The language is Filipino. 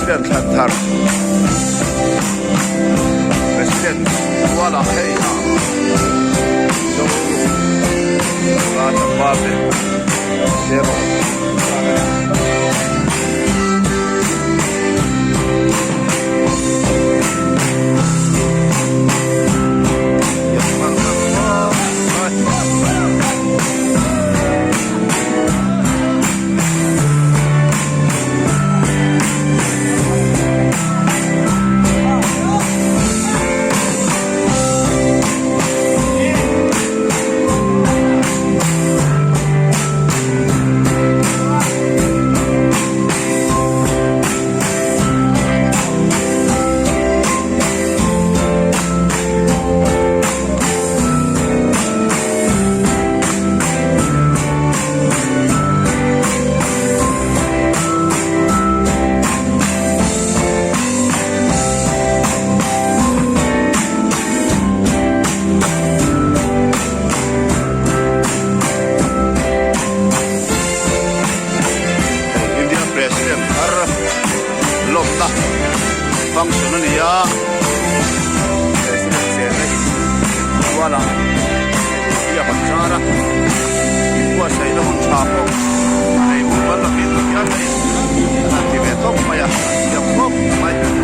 President Lantar. President wala kaya. So, rata babe. Zero. Function niya President Senay wala iya pagsara buat sa ilong sapong ay buwan na pinagyan ay timetong maya siya po may